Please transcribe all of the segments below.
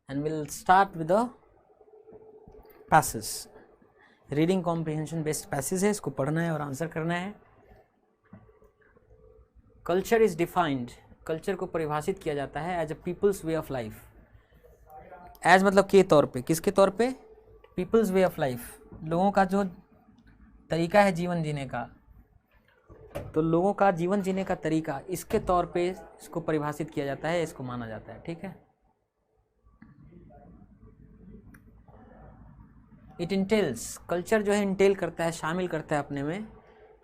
and we'll start with the passages. Reading comprehension based passage है, इसको पढ़ना है और आंसर करना है. कल्चर इज डिफाइंड, कल्चर को परिभाषित किया जाता है as a people's way of life. As मतलब के तौर पे, किसके तौर पे? पीपल्स वे ऑफ लाइफ, लोगों का जो तरीका है जीवन जीने का. तो लोगों का जीवन जीने का तरीका, इसके तौर पे इसको परिभाषित किया जाता है, इसको माना जाता है. ठीक है. इट इंटेल्स, कल्चर जो है इंटेल करता है, शामिल करता है अपने में.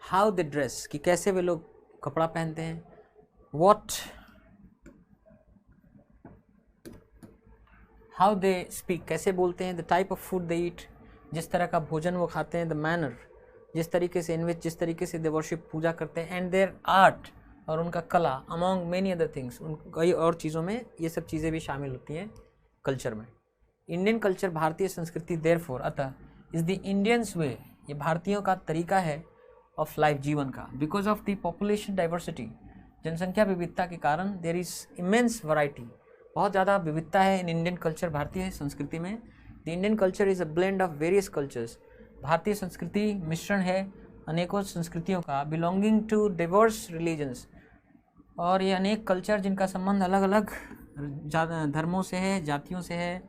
हाउ दे ड्रेस, कि कैसे वे लोग कपड़ा पहनते हैं. वॉट, हाउ दे स्पीक, कैसे बोलते हैं. द टाइप ऑफ फूड दे ईट, जिस तरह का भोजन वो खाते हैं. द मैनर, जिस तरीके से, इन विच, जिस तरीके से दे वर्शिप, पूजा करते हैं. एंड देयर आर्ट, और उनका कला. अमॉन्ग मेनी अदर थिंग्स, उन कई और चीज़ों में ये सब चीज़ें भी शामिल होती हैं कल्चर में. इंडियन कल्चर, भारतीय संस्कृति, देयरफॉर, अतः, इज द इंडियंस वे, ये भारतीयों का तरीका है ऑफ लाइफ, जीवन का. Because of the population diversity, जनसंख्या विविधता के कारण. देयर इज इमेंस वैरायटी, बहुत ज़्यादा विविधता है इन इंडियन कल्चर, भारतीय संस्कृति में. The Indian culture is a blend of various cultures, भारतीय संस्कृति मिश्रण है अनेकों संस्कृतियों का. बिलोंगिंग टू डिवर्स रिलीजन्स, और ये अनेक कल्चर जिनका संबंध अलग अलग धर्मों से है, जातियों से है.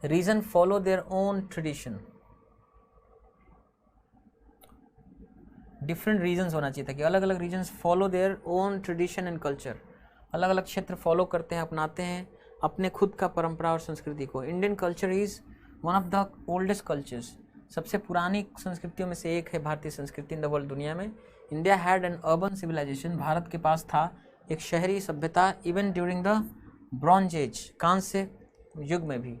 Region follow their own tradition, different regions होना चाहिए था कि अलग अलग regions follow their own tradition and culture, अलग अलग क्षेत्र फॉलो करते हैं, अपनाते हैं अपने खुद का परंपरा और संस्कृति को. Indian culture is one of the oldest cultures, सबसे पुरानी संस्कृतियों में से एक है भारतीय संस्कृति इन द वर्ल्ड, दुनिया में. India had an urban civilisation, भारत के पास था एक शहरी सभ्यता. Even during the bronze age, कांस्य युग में भी,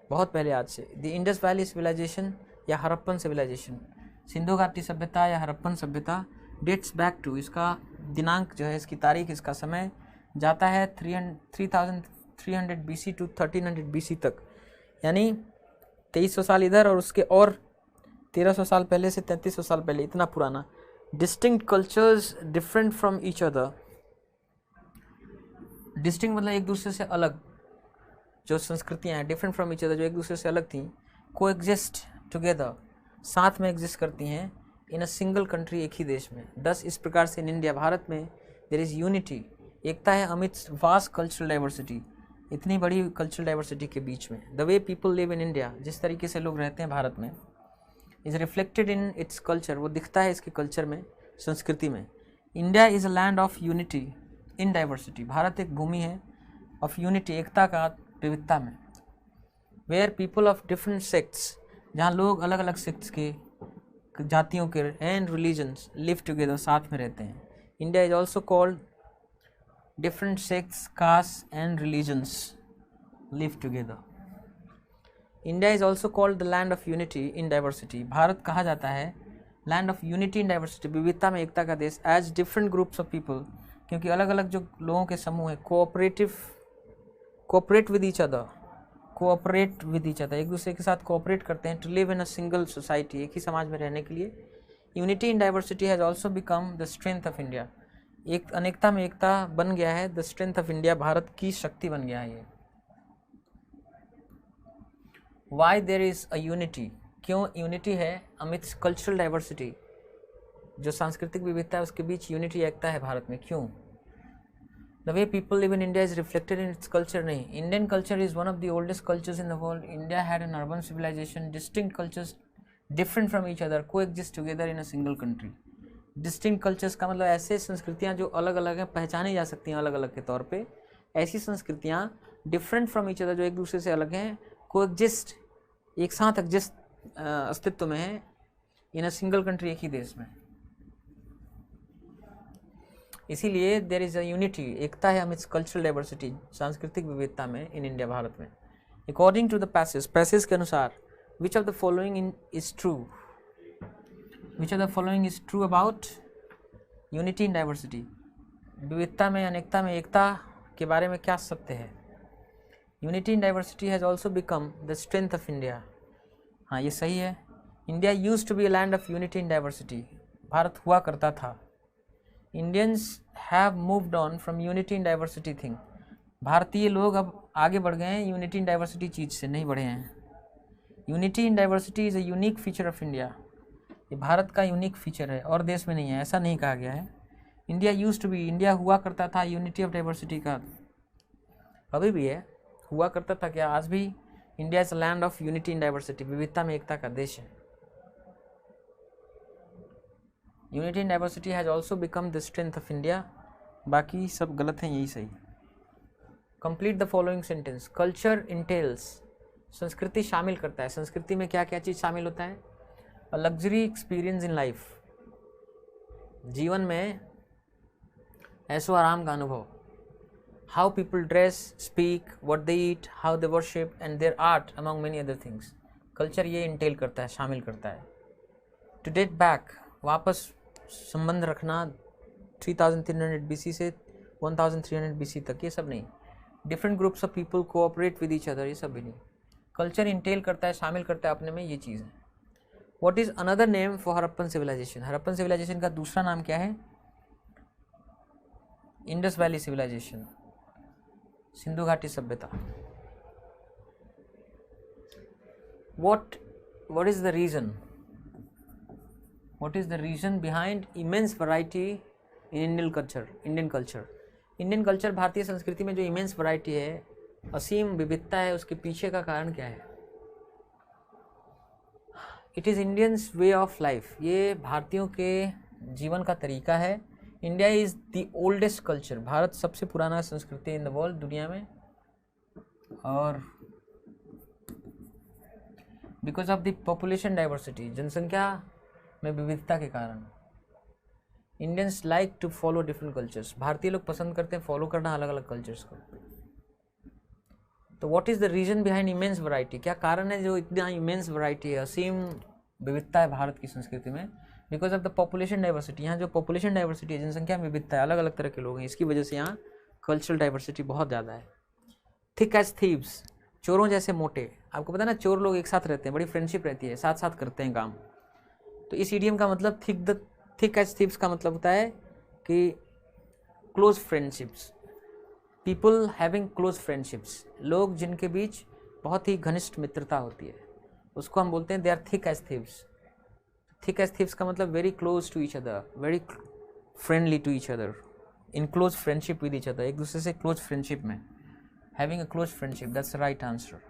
बहुत पहले आज से. द इंडस वैली सिविलाइजेशन या हड़प्पन सिविलाइजेशन, सिंधु घाटी सभ्यता या हड़प्पन सभ्यता, डेट्स बैक टू, इसका दिनांक जो है, इसकी तारीख, इसका समय जाता है 3300 BC टू 1300 BC तक. यानी 2300 साल इधर और उसके और 1300 साल पहले से 3300 साल पहले, इतना पुराना. Distinct cultures different from each other, distinct मतलब एक दूसरे से अलग, जो संस्कृतियाँ हैं. डिफरेंट फ्रॉम ईच अदर, जो एक दूसरे से अलग थी. को एग्जिस्ट टुगेदर, साथ में एग्जिस्ट करती हैं. इन अ सिंगल कंट्री, एक ही देश में. 10 इस प्रकार से इन इंडिया, भारत में, देयर इज़ यूनिटी, एकता है अमिट्स वास्ट कल्चरल डाइवर्सिटी, इतनी बड़ी कल्चरल डाइवर्सिटी के बीच में. The way people live in India, जिस तरीके से लोग रहते हैं भारत में, is reflected in its culture, वो दिखता है इसके कल्चर में, संस्कृति में. India is a land of unity in diversity, भारत एक भूमि है ऑफ यूनिटी, एकता का विविधता में. Where people of different sects, जहाँ लोग अलग अलग सेक्ट्स के, जातियों के, एंड रिलीजन्स लिव टुगेदर, साथ में रहते हैं. India is also called different sects, castes and religions live together. India is also called the land of unity in diversity. Bharat कहा जाता है land of unity in diversity, विविधता में एकता का देश. as different groups of people, क्योंकि अलग अलग जो लोगों के समूह है. cooperate with each other, cooperate with each other, एक दूसरे के साथ cooperate करते हैं. to live in a single society, एक ही समाज में रहने के लिए. unity in diversity has also become the strength of India, एक अनेकता में एकता बन गया है. The strength of India, Bharat की शक्ति बन गया है ये. Why there is a unity, क्यों यूनिटी है अमिट्स कल्चरल डाइवर्सिटी, जो सांस्कृतिक विविधता है उसके बीच यूनिटी, एकता है भारत में, क्यों? The way people live in India is reflected in its culture, नहीं. Indian culture is one of the oldest cultures in the world. India had an urban civilisation, distinct cultures different from each other, coexist together in a single country. Distinct cultures का मतलब ऐसे संस्कृतियाँ जो अलग अलग हैं, पहचानी जा सकती हैं अलग अलग के तौर पे. ऐसी संस्कृतियाँ डिफरेंट फ्रॉम ईच अदर, जो एक दूसरे से अलग हैं. को एग्जिस्ट, एक साथ एग्जिस्ट, अस्तित्व में है. इन अ सिंगल कंट्री, एक ही देश में. इसीलिए देयर इज़ अ यूनिटी, एकता है अमिट्स कल्चरल डाइवर्सिटी, सांस्कृतिक विविधता में, इन इंडिया, भारत में. अकॉर्डिंग टू द पैसेज के अनुसार, which of the following is true, Which of the following is true about unity in diversity? विविधता में, अनेकता में एकता के बारे में क्या सत्य है? Unity in diversity has also become the strength of India. हाँ, ये सही है. India used to be a land of unity in diversity. Bharat हुआ करता था. Indians have moved on from unity in diversity thing. भारतीय लोग अब आगे बढ़ गए हैं यूनिटी इन डाइवर्सिटी चीज़ से, नहीं बढ़े हैं। Unity in diversity is a unique feature of India, ये भारत का यूनिक फीचर है और देश में नहीं है, ऐसा नहीं कहा गया है। India used to be, India हुआ करता था यूनिटी ऑफ डाइवर्सिटी का, अभी भी है, हुआ करता था क्या, आज भी India is a land of unity in diversity, विविधता में एकता का देश है। Unity in diversity has also become the strength of India, बाकी सब गलत हैं, यही सही। Complete the following sentence. Culture entails, संस्कृति शामिल करता है, संस्कृति में क्या क्या चीज़ शामिल होता है। A luxury experience in life, जीवन में ऐसो आराम का अनुभव। How people dress, speak, what they eat, how they worship and their art among many other things. Culture ये इंटेल करता है, शामिल करता है। टू डेट बैक, वापस संबंध रखना 3300 BC से 1300 BC तक, ये सब नहीं। Different groups of people cooperate with each other, ये सब भी नहीं। कल्चर इंटेल करता है, शामिल करता है अपने में, ये चीज़ है। What is another name for Harappan civilisation, Harappan civilisation का दूसरा नाम क्या है। इंडस वैली सिविलाइजेशन, सिंधु घाटी सभ्यता। What is the reason, what is the reason behind immense variety in Indian culture. Indian culture, भारतीय संस्कृति में जो इमेंस वैरायटी है, असीम विविधता है, उसके पीछे का कारण क्या है। It is Indians way of life, ये भारतीयों के जीवन का तरीका है। India is the oldest culture, भारत सबसे पुराना संस्कृति इन द वर्ल्ड, दुनिया में। और because of the population diversity, जनसंख्या में विविधता के कारण। Indians like to follow different cultures, भारतीय लोग पसंद करते हैं फॉलो करना अलग अलग कल्चर्स को। तो what is the reason behind immense variety, क्या कारण है जो इतना इमेंस वैरायटी है, असीम विविधता है भारत की संस्कृति में। Because of the population diversity, यहाँ जो पॉपुलेशन डाइवर्सिटी है, जनसंख्या में विविधता है, अलग अलग तरह के लोग हैं, इसकी वजह से यहाँ कल्चरल डाइवर्सिटी बहुत ज़्यादा है। थिक एज थीव्स, चोरों जैसे मोटे, आपको पता है ना, चोर लोग एक साथ रहते हैं, बड़ी फ्रेंडशिप रहती है, साथ साथ करते हैं काम। तो इस इडियम का मतलब थिक एज थीव्स का मतलब होता है कि close friendships, people having close friendships, लोग जिनके बीच बहुत ही घनिष्ठ मित्रता होती है, उसको हम बोलते हैं they are thick as thieves. Thick as thieves का मतलब very close to each other, very friendly to each other, in close friendship with each other, एक दूसरे से क्लोज फ्रेंडशिप में, having a close friendship, that's the right answer.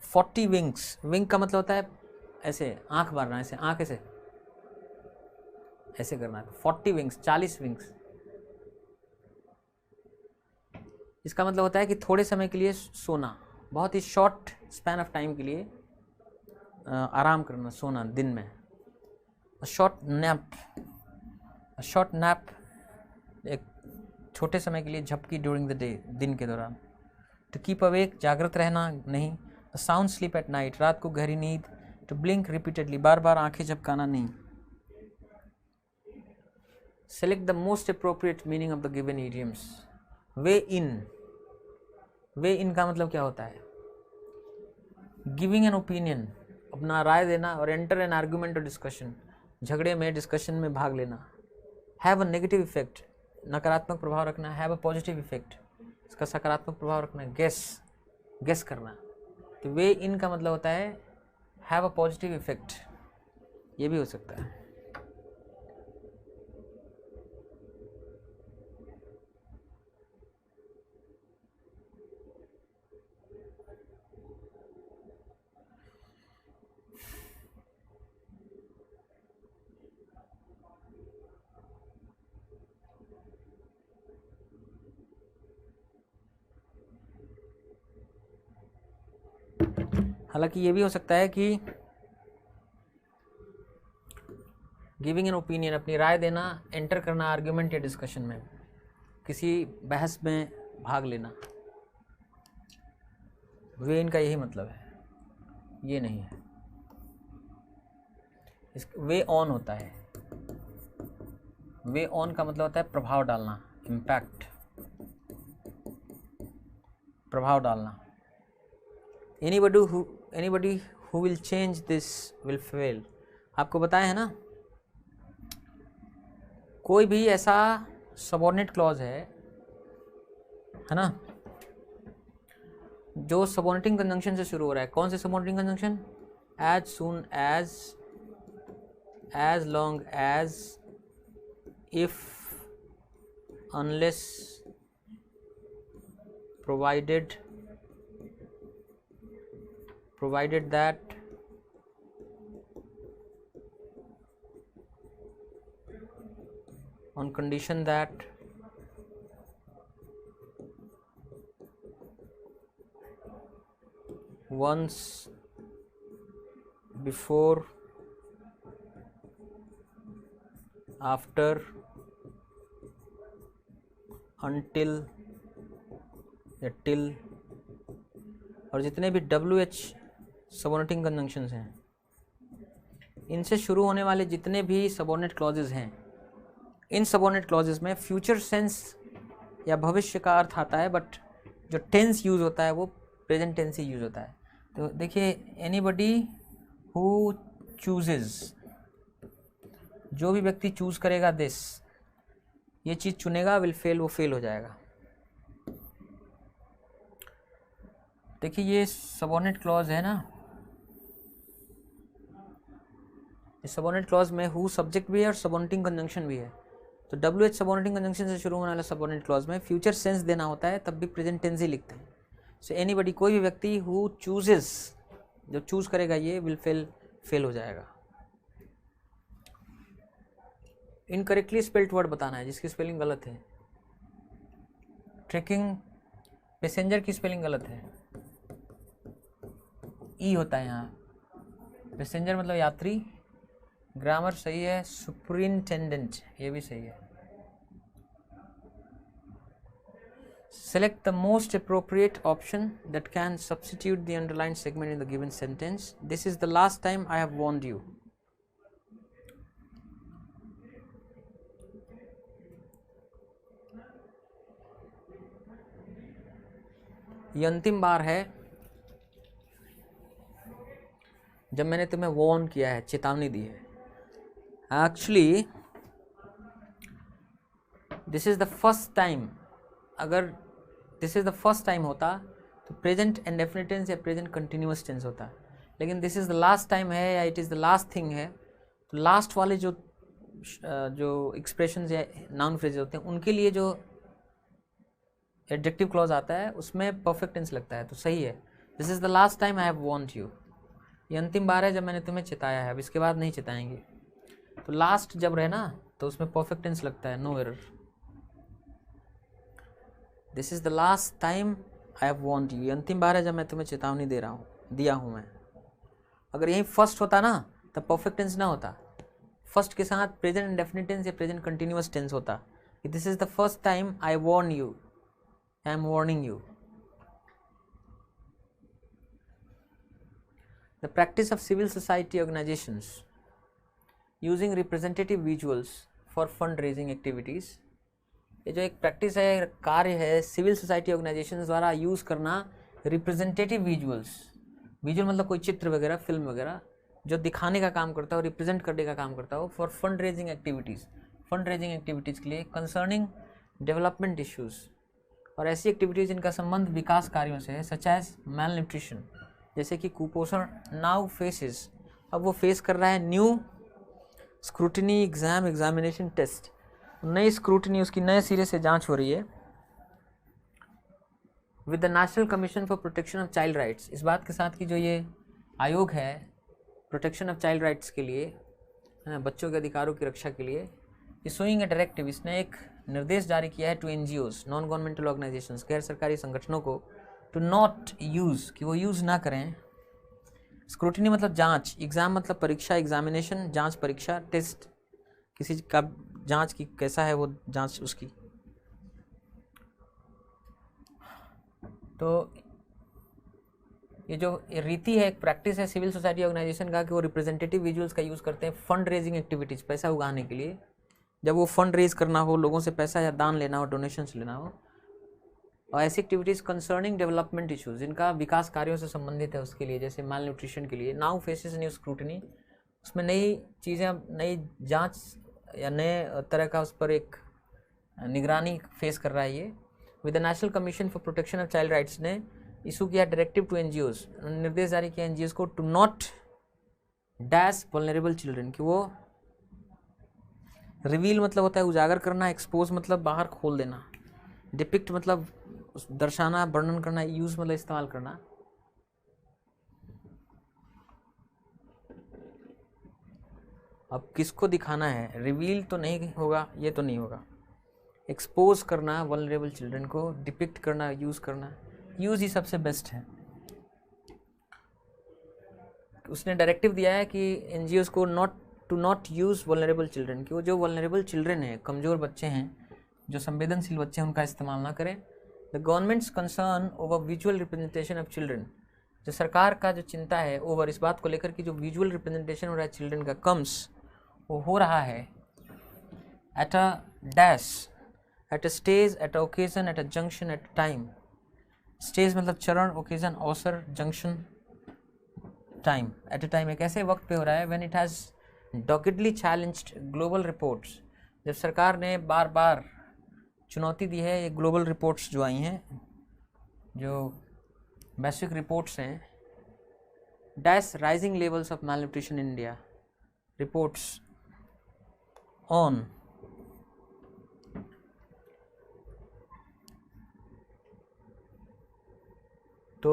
40 wings, wing का मतलब होता है ऐसे आंख मारना, ऐसे आंख ऐसे करना है। 40 विंग्स, 40 विंग्स, इसका मतलब होता है कि थोड़े समय के लिए सोना, बहुत ही शॉर्ट स्पैन ऑफ टाइम के लिए आराम करना, सोना दिन में। शॉर्ट नैप, एक छोटे समय के लिए झपकी ड्यूरिंग द डे, दिन के दौरान। टू कीप अवेक, जागृत रहना, नहीं। साउंड स्लीप एट नाइट, रात को गहरी नींद। टू ब्लिंक रिपीटेडली, बार बार आंखें झपकाना, नहीं। Select the most appropriate meaning of the given idioms. वे इन का मतलब क्या होता है। गिविंग एन ओपिनियन, अपना राय देना। और एंटर एन आर्गूमेंट और डिस्कशन, झगड़े में, डिस्कशन में भाग लेना। हैव अ नेगेटिव इफेक्ट, नकारात्मक प्रभाव रखना। हैव अ पॉजिटिव इफेक्ट, इसका सकारात्मक प्रभाव रखना। गेस करना। तो वे इन का मतलब होता है हैव अ पॉजिटिव इफेक्ट, ये भी हो सकता है। हालांकि ये भी हो सकता है कि गिविंग एन ओपिनियन, अपनी राय देना। एंटर करना आर्ग्यूमेंट या डिस्कशन में, किसी बहस में भाग लेना। वे इनका यही मतलब है, ये नहीं है। इस वे ऑन होता है, वे ऑन का मतलब होता है प्रभाव डालना, इम्पैक्ट, प्रभाव डालना। Anybody who will change this will fail, आपको बताया है ना, कोई भी ऐसा सबऑर्डिनेट क्लॉज है ना, जो सबऑर्डिनेटिंग कंजंक्शन से शुरू हो रहा है। कौन से subordinating conjunction? As soon as long as, if, unless, provided that, on condition that, once, before, after, until या till, और जितने भी WH सबऑर्डिनेटिंग कंजंक्शंस हैं, इनसे शुरू होने वाले जितने भी सबऑर्डिनेट क्लॉजेज हैं, इन सबऑर्डिनेट क्लॉजेज में फ्यूचर सेंस या भविष्य का अर्थ आता है, बट जो टेंस यूज़ होता है वो प्रेजेंट टेंस ही यूज़ होता है। तो देखिए, एनीबडी हु चूजेज, जो भी व्यक्ति चूज़ करेगा दिस, ये चीज़ चुनेगा, विल फेल, वो फेल हो जाएगा। देखिए ये सबऑर्डिनेट क्लॉज है ना, इस सबऑर्डिनेट क्लॉज में हु सब्जेक्ट भी है और सबऑर्डिनेटिंग कंजंक्शन भी है। तो WH सबऑर्डिनेटिंग कंजंक्शन से शुरू होने वाला सबऑर्डिनेट क्लॉज में फ्यूचर सेंस देना होता है, तब भी प्रेजेंट टेंस ही लिखते हैं। सो एनीबडी, कोई भी व्यक्ति, हु चूजेस, जो चूज करेगा ये, विल फेल हो जाएगा। इनकरेक्टली स्पेल्ड वर्ड बताना है जिसकी स्पेलिंग गलत है। ट्रेकिंग पैसेंजर की स्पेलिंग गलत है, ई होता है यहाँ। पैसेंजर मतलब यात्री। ग्रामर सही है। सुपरिंटेंडेंट, ये भी सही है। Select the most appropriate option that can substitute the underlined segment in the given sentence. This is the last time I have warned you. ये अंतिम बार है जब मैंने तुम्हें वार्न किया है, चेतावनी दी है। Actually this is the first time. अगर this is the first time होता तो प्रेजेंट इंडेफिनिट टेंस या प्रेजेंट कंटिन्यूअस टेंस होता, लेकिन this is the last time है या it is the last thing है, तो लास्ट वाले जो एक्सप्रेशंस या नाउन फ्रेजेस होते हैं उनके लिए जो एडजेक्टिव क्लॉज आता है उसमें परफेक्ट टेंस लगता है, तो सही है। This is the last time I have warned you. ये अंतिम बार है जब मैंने तुम्हें चिताया है, अब इसके बाद नहीं चिताएंगे। तो लास्ट जब रहे ना तो उसमें परफेक्ट टेंस लगता है, no error. This is the last time I have warned you, ये अंतिम बार है जब मैं तुम्हें चेतावनी दिया हूँ मैं। अगर यही फर्स्ट होता ना तब परफेक्ट टेंस ना होता, फर्स्ट के साथ प्रेजेंट इंडेफिनिट टेंस या प्रेजेंट कंटिन्यूअस टेंस होता। This is the first time I warn you, I am warning you. The practice of civil society organizations using representative visuals for fundraising activities, ये जो एक practice है, कार्य है civil society organisations द्वारा use करना representative visuals. Visual मतलब कोई चित्र वगैरह, फिल्म वगैरह जो दिखाने का काम करता हो, रिप्रेजेंट करने का काम करता हो, for fund raising activities, fund raising activities के लिए, कंसर्निंग डेवलपमेंट इश्यूज़, और ऐसी एक्टिविटीज़ जिनका संबंध विकास कार्यों से है, सच एज मैल न्यूट्रिशन, जैसे कि कुपोषण। नाउ फेसेस, अब वो फेस कर रहा है न्यू स्क्रूटिनी एग्जामिनेशन टेस्ट, नई स्क्रूटिनी, उसकी नए सिरे से जांच हो रही है with the national commission for protection of child rights. इस बात के साथ कि जो ये आयोग है प्रोटेक्शन ऑफ चाइल्ड राइट्स के लिए, बच्चों के अधिकारों की रक्षा के लिए, इशूइंग ए डायरेक्टिव, इसने एक निर्देश जारी किया है to NGOs, non governmental organisations, गैर सरकारी संगठनों को, टू नॉट यूज़, कि वो यूज़ ना करें। स्क्रूटिनी मतलब जांच, एग्ज़ाम मतलब परीक्षा, एग्जामिनेशन जांच परीक्षा, टेस्ट किसी का जांच की कैसा है वो जांच उसकी। तो ये जो रीति है, एक प्रैक्टिस है सिविल सोसाइटी ऑर्गेनाइजेशन का कि वो रिप्रेजेंटेटिव विजुअल्स का यूज़ करते हैं फंड रेजिंग एक्टिविटीज़, पैसा उगाने के लिए। जब वो फंड रेज करना हो, लोगों से पैसा या दान लेना हो, डोनेशंस लेना हो, और ऐसी एक्टिविटीज़ कंसर्निंग डेवलपमेंट इश्यूज़ जिनका विकास कार्यों से संबंधित है उसके लिए, जैसे माल न्यूट्रिशन के लिए। नाउ फेसेस न्यू स्क्रूटनी, उसमें नई चीज़ें, नई जांच या नए तरह का उस पर एक निगरानी फेस कर रहा है ये। With the national commission for protection of child rights ने इशू किया डायरेक्टिव टू एनजीओज, निर्देश जारी किया एनजीओज को to not dash vulnerable children, कि वो रिवील मतलब होता है उजागर करना, एक्सपोज मतलब बाहर खोल देना, डिपिक्ट मतलब दर्शाना, वर्णन करना, यूज मतलब इस्तेमाल करना। अब किसको दिखाना है, रिवील तो नहीं होगा, ये तो नहीं होगा, एक्सपोज करना वल्नरेबल चिल्ड्रन को, डिपिक्ट करना, यूज करना, यूज ही सबसे बेस्ट है। उसने डायरेक्टिव दिया है कि एनजीओज को नॉट यूज वल्नरेबल चिल्ड्रन, कि वो जो वल्नरेबल चिल्ड्रन है, कमज़ोर बच्चे हैं, जो संवेदनशील बच्चे हैं, उनका इस्तेमाल ना करें। The governments concern over visual representation of children, जो सरकार का जो चिंता है ओवर इस बात को लेकर कि जो विजुअल रिप्रेजेंटेशन हो रहा है चिल्ड्रन का कम्स, वो हो रहा है at a dash, at a stage, at a occasion, at a junction, at a time. Stage मतलब चरण, ओकेजन अवसर, junction time, at a time एक ऐसे वक्त पे हो रहा है when it has doggedly challenged global reports, जब सरकार ने बार बार चुनौती दी है ये ग्लोबल रिपोर्ट्स जो आई हैं, जो वैश्विक रिपोर्ट्स हैं, dash rising levels of malnutrition in India, reports on तो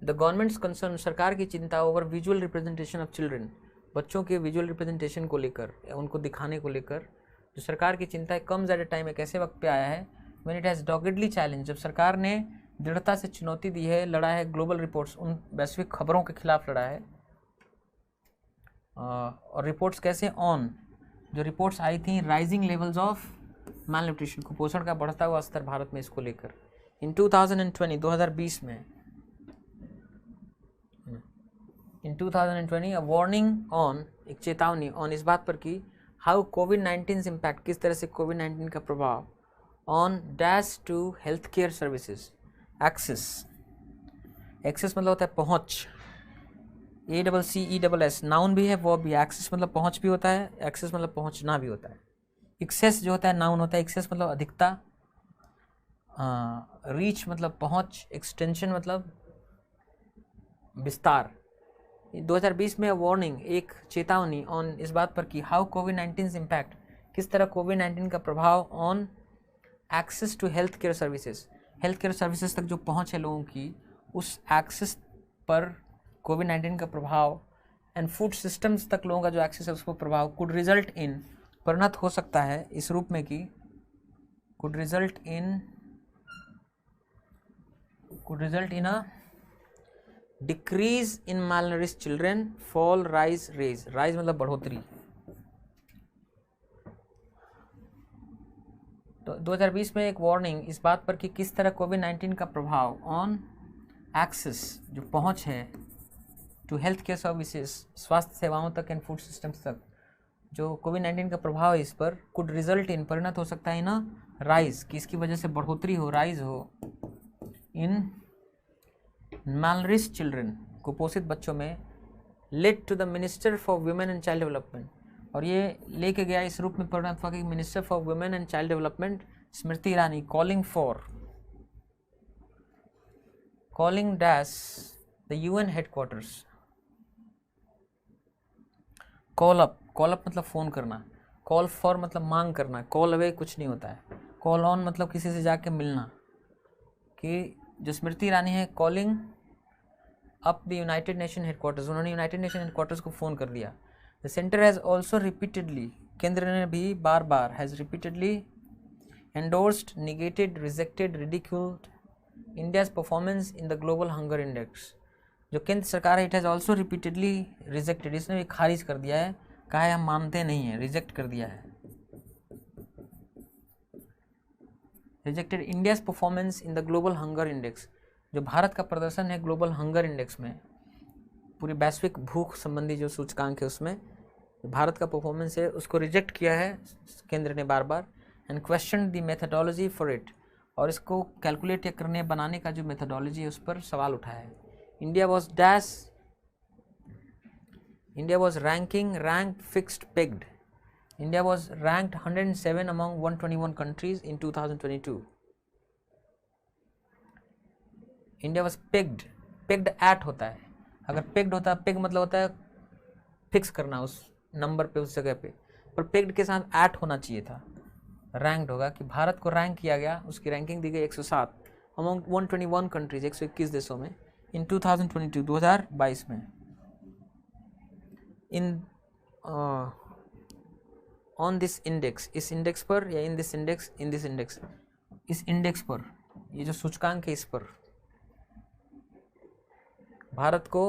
द गवर्नमेंट्स कंसर्न, सरकार की चिंता over visual representation of children, बच्चों के विजुअल रिप्रेजेंटेशन को लेकर, उनको दिखाने को लेकर जो सरकार की चिंता है, कम्स एट अ टाइम एक ऐसे वक्त पे आया है व्हेन इट हैज़ डॉगेडली चैलेंज, जब सरकार ने दृढ़ता से चुनौती दी है, लड़ा है ग्लोबल रिपोर्ट्स, उन वैश्विक खबरों के खिलाफ लड़ा है। और रिपोर्ट्स कैसे, ऑन जो रिपोर्ट्स आई थी राइजिंग लेवल्स ऑफ malnutrition, कुपोषण का बढ़ता हुआ स्तर भारत में, इसको लेकर इन 2020 में, इन 2020 अ वार्निंग ऑन, एक चेतावनी ऑन इस बात पर कि हाउ कोविड-19 इम्पैक्ट, किस तरह से कोविड-19 का प्रभाव on dash to health care services, access, access मतलब होता है पहुँच, ACCESS नाउन भी है, वो भी, एक्सेस मतलब पहुँच भी होता है, एक्सेस मतलब पहुँचना भी होता है। एक्सेस जो होता है नाउन होता है, एक्सेस मतलब अधिकता, रीच मतलब पहुँच, एक्सटेंशन मतलब विस्तार। 2020 में वार्निंग एक चेतावनी ऑन इस बात पर कि हाउ कोविड-19 इम्पैक्ट, किस तरह कोविड-19 का प्रभाव on access to health care services, health care services तक जो पहुँच है लोगों की, उस एक्सेस पर कोविड-19 का प्रभाव, एंड फूड सिस्टम्स तक लोगों का जो एक्सेस है उसको प्रभाव, कुड रिजल्ट इन, परिणत हो सकता है इस रूप में कि could result in a decrease in malnourished children, fall, rise, raise, rise मतलब बढ़ोतरी। तो 2020 में एक वार्निंग इस बात पर कि किस तरह कोविड-19 का प्रभाव ऑन एक्सेस, जो पहुंच है, टू हेल्थ केयर सर्विसेज, स्वास्थ्य सेवाओं तक, एंड फूड सिस्टम्स तक, जो कोविड-19 का प्रभाव है इस पर, कुड रिजल्ट इन, परिणत हो सकता है ना, राइज, कि इसकी वजह से बढ़ोतरी हो, राइज हो, इन malnourished चिल्ड्रन, कुपोषित बच्चों में, led to the minister for women and child development, और ये लेके गया इस रूप में परिणत हुआ कि minister for women and child development Smriti Irani calling dash the UN headquarters, call up मतलब फ़ोन करना, कॉल फॉर मतलब मांग करना, कॉल अवे कुछ नहीं होता है, कॉल ऑन मतलब किसी से जाके मिलना, कि जो स्मृति ईरानी है calling up the United Nation headquarters, उन्होंने यूनाइटेड नेशन हेडक्वार्टर्स को फ़ोन कर दिया। The centre has also repeatedly, केंद्र ने भी बार बार, has repeatedly endorsed, negated, rejected, ridiculed India's performance in the global hunger index, जो केंद्र सरकार है, it has also repeatedly rejected, इसने भी खारिज कर दिया है, कहा है हम मानते नहीं हैं, रिजेक्ट कर दिया है, rejected India's performance in the global hunger index, जो भारत का प्रदर्शन है ग्लोबल हंगर इंडेक्स में, पूरी वैश्विक भूख संबंधी जो सूचकांक है उसमें भारत का परफॉर्मेंस है, उसको रिजेक्ट किया है केंद्र ने बार बार, and question the methodology for it, और इसको कैलकुलेट या करने बनाने का जो मेथडोलॉजी है उस पर सवाल उठाया है। India was rank fixed pegged, India was ranked 107 among 121 countries in 2022. India was pegged at होता है, अगर pegged होता है, peg मतलब होता है फिक्स करना उस नंबर पे, उस जगह पे, पर pegged के साथ at होना चाहिए था। रैंक्ड होगा कि भारत को रैंक किया गया, उसकी रैंकिंग दी गई 107 अमंग 121 कंट्रीज, 121 देशों में, इन 2022 2022 में। इन ऑन दिस इंडेक्स, इस इंडेक्स पर, या इन दिस इंडेक्स, इस इंडेक्स पर, ये जो सूचकांक है इस पर भारत को,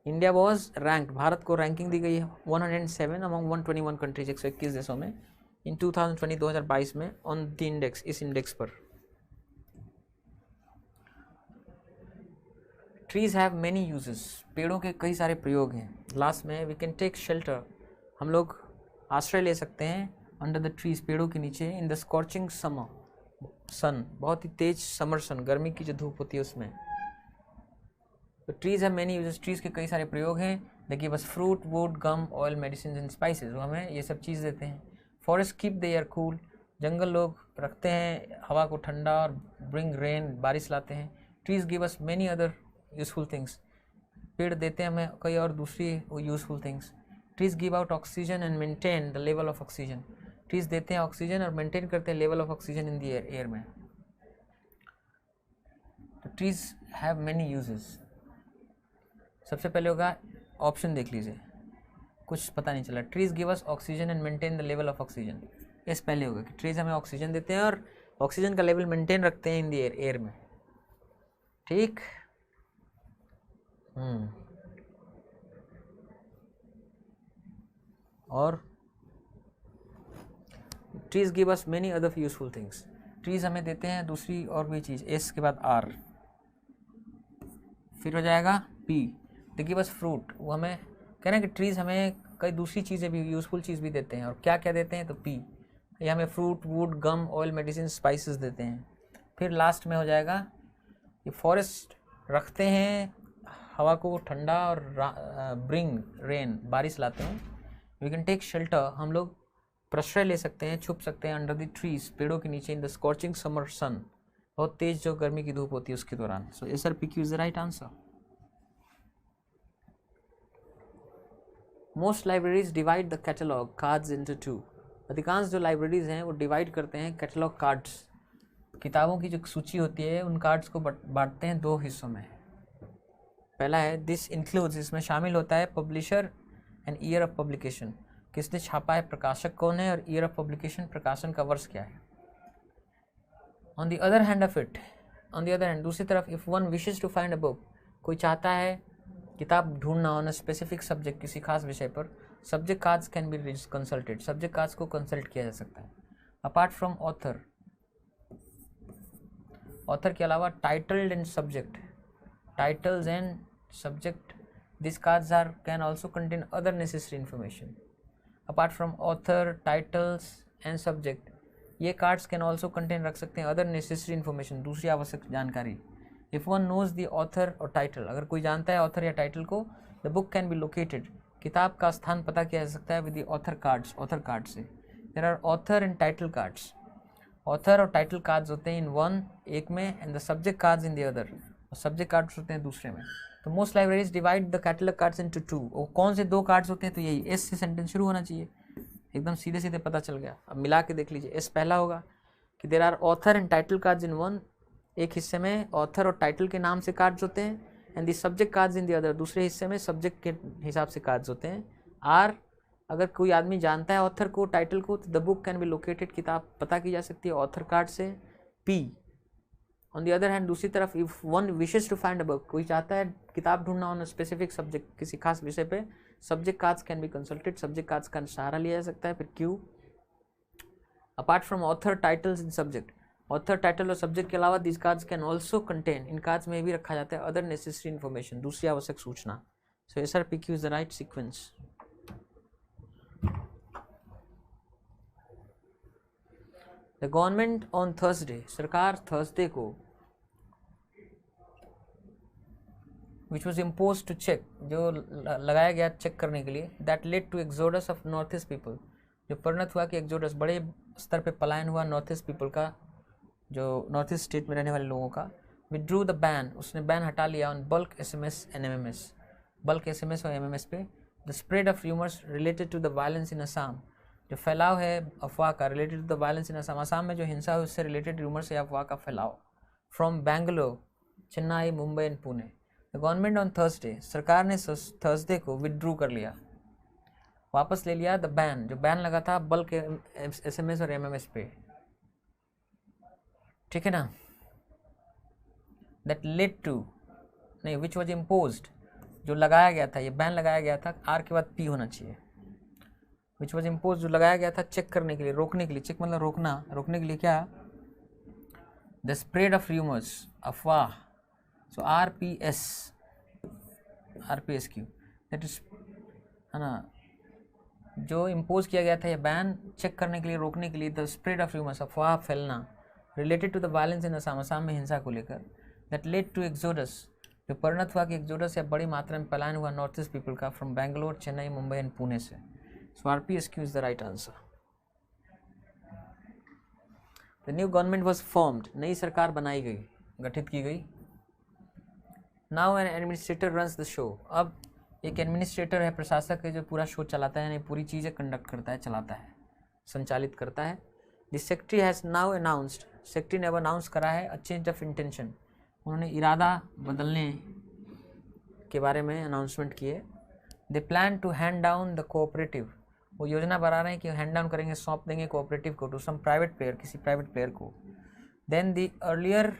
इंडिया वॉज रैंक्ड, भारत को रैंकिंग दी गई है 107 अमंग 121 कंट्रीज, 121 देशों में, इन 2020 2022 में, ऑन द इंडेक्स, इस इंडेक्स पर। ट्रीज हैव मेनी यूजेस, पेड़ों के कई सारे प्रयोग हैं। लास्ट में वी कैन टेक शेल्टर, हम लोग आश्रय ले सकते हैं अंडर द ट्रीज, पेड़ों के नीचे, इन द स्कॉर्चिंग समर सन, बहुत ही तेज समर सन, गर्मी की जो धूप होती है उसमें। तो trees have many uses, trees के कई सारे प्रयोग हैं। देखिए बस fruit, wood, gum, oil, medicine and spices, वो हमें ये सब चीज़ देते हैं। Forest keep the air cool, जंगल लोग रखते हैं हवा को ठंडा, और ब्रिंग रेन, बारिश लाते हैं। Trees give us many other useful things, पेड़ देते हैं हमें कई और दूसरी useful things. Trees give out oxygen and maintain the level of oxygen, trees देते हैं ऑक्सीजन और मेंटेन करते हैं level of oxygen in the air में। तो ट्रीज हैव मेनी यूजेस। सबसे पहले होगा ऑप्शन, देख लीजिए, कुछ पता नहीं चला। Trees give us oxygen and maintain the level of oxygen, इस पहले होगा कि ट्रीज हमें ऑक्सीजन देते हैं और ऑक्सीजन का लेवल मेंटेन रखते हैं इन द एयर में। ठीक, और trees give us many other useful things, trees हमें देते हैं दूसरी और भी चीज़। एस के बाद आर, फिर हो जाएगा P, they give us fruit, वो हमें कह रहे हैं कि ट्रीज हमें कई दूसरी चीज़ें भी, यूजफुल चीज़ भी देते हैं, और क्या क्या देते हैं, तो पी, ये हमें fruit, wood, gum, oil, medicine, spices देते हैं। फिर लास्ट में हो जाएगा ये फॉरेस्ट रखते हैं हवा को ठंडा, और ब्रिंग रेन, बारिश लाते हैं। वी कैन टेक शेल्टर, हम लोग प्रश्रय ले सकते हैं, छुप सकते हैं अंडर द ट्रीज, पेड़ों के नीचे, इन द स्कॉर्चिंग समर सन, बहुत तेज जो गर्मी की धूप होती है उसके दौरान। So S R P Q is the right answer. Most libraries divide the catalogue cards into two, अधिकांश जो लाइब्रेरीज हैं वो डिवाइड करते हैं कैटलॉग कार्ड्स, किताबों की जो सूची होती है उन कार्ड्स को बांटते हैं दो हिस्सों में। पहला है दिस इंक्लूड्स, इसमें शामिल होता है publisher and year of publication, किसने छापा है, प्रकाशक कौन है, और ईयर ऑफ पब्लिकेशन, प्रकाशन का वर्ष क्या है। On the other hand of it, on the other hand, दूसरी तरफ, if one wishes to find a book, कोई चाहता है किताब ढूंढना ऑन अ स्पेसिफिक सब्जेक्ट, किसी खास विषय पर, subject cards can be consulted, subject cards को कंसल्ट किया जा सकता है। अपार्ट फ्रॉम ऑथर, ऑथर के अलावा titled and subject, titles and subject, this cards are can also contain other necessary information. Apart from author, titles and subject, ये cards can also contain रख सकते हैं अदर नेसेसरी इन्फॉर्मेशन, दूसरी आवश्यक जानकारी। If one knows the author और title, अगर कोई जानता है ऑथर या टाइटल को, the book can be located, किताब का स्थान पता किया जा सकता है with the author cards, author card से। There are author and title cards, author और टाइटल कार्ड्स होते हैं इन वन, एक में, and the subject cards in the other, और सब्जेक्ट कार्ड्स होते हैं दूसरे में। तो most libraries divide the catalogue cards into two, और कौन से दो कार्ड्स होते हैं, तो यही एस से सेंटेंस शुरू होना चाहिए, एकदम सीधे सीधे पता चल गया। अब मिला के देख लीजिए, एस पहला होगा कि there are author and title cards in one, एक हिस्से में ऑथर और टाइटल के नाम से कार्ड्स होते हैं, and the subject cards in the other, दूसरे हिस्से में सब्जेक्ट के हिसाब से कार्ड्स होते हैं। आर, अगर कोई आदमी जानता है ऑथर को, टाइटल को, तो the book can be located, किताब पता की जा सकती है ऑथर कार्ड से। P, on the other hand, दूसरी तरफ, if one wishes to find a book, कोई चाहता है किताब ढूंढना ऑन अ स्पेसिफिक सब्जेक्ट, किसी खास विषय पे, subject cards can be consulted, subject cards का सहारा लिया जा सकता है। फिर Q, apart from author, titles in subject, author, title और सब्जेक्ट के अलावा this cards can also contain, in cards में भी रखा जाता है अदर नेसेसरी इन्फॉर्मेशन, दूसरी आवश्यक सूचना। So S R P Q is the right sequence. The government on Thursday, सरकार थर्सडे को which was impose to check, जो लगाया गया चेक करने के लिए, that led to exodus of North East people, जो परिणत हुआ कि एक्सोडस बड़े स्तर पे पलायन हुआ नॉर्थ ईस्ट पीपल का, जो नॉर्थ ईस्ट स्टेट में रहने वाले लोगों का। विड्रू द बैन, उसने बैन हटा लिया on bulk SMS and MMS, bulk SMS और MMS पे। The spread of rumours related to the violence in Assam, जो फैलाव है अफवाह का related to the violence in Assam, Assam में जो हिंसा है उससे रिलेटेड र्यूमर्स या अफवाह का फैलाव, from Bangalore, Chennai, Mumbai and Pune. The government on Thursday, सरकार ने थर्सडे को विड्रू कर लिया, वापस ले लिया द बैन, जो बैन लगा था बल्क SMS और MMS पे, ठीक है ना। दैट लेड टू, नहीं विच वॉज इम्पोज्ड, जो लगाया गया था, ये बैन लगाया गया था, आर के बाद P होना चाहिए। विच वॉज इम्पोज, जो लगाया गया था चेक करने के लिए, रोकने के लिए, चेक मतलब रोकना, रोकने के लिए क्या, द स्प्रेड ऑफ र्यूमर्स, अफवाह, सो RPSQ दैट इज, है ना, जो इम्पोज किया गया था ये बैन चेक करने के लिए, रोकने के लिए, द स्प्रेड ऑफ र्यूमर्स, अफवाह फैलना, related to the violence in Assam, Assam में हिंसा को लेकर, दैट लेड टू एक्सोडस, जो परिणत हुआ कि एक्सोडस या बड़ी मात्रा में पलायन हुआ नॉर्थ ईस्ट पीपल का फ्रॉम बेंगलोर, चेन्नई, मुंबई एंड पुणे से। सो RPSQ is the right answer. The new government was formed, नई सरकार बनाई गई, गठित की गई। Now an administrator runs the show, अब एक एडमिनिस्ट्रेटर है, प्रशासक है, जो पूरा शो चलाता है, यानी पूरी चीज़ें कंडक्ट करता है, चलाता है, संचालित करता है। The secretary has now announced, secretary ने अब अनाउंस करा है अ चेंज ऑफ इंटेंशन, उन्होंने इरादा बदलने के बारे में अनाउंसमेंट किए। They plan to hand down the cooperative, वो योजना बना रहे हैं कि हैंड डाउन करेंगे, सौंप देंगे कोऑपरेटिव को टू सम प्राइवेट प्लेयर, किसी प्राइवेट प्लेयर को। Then the earlier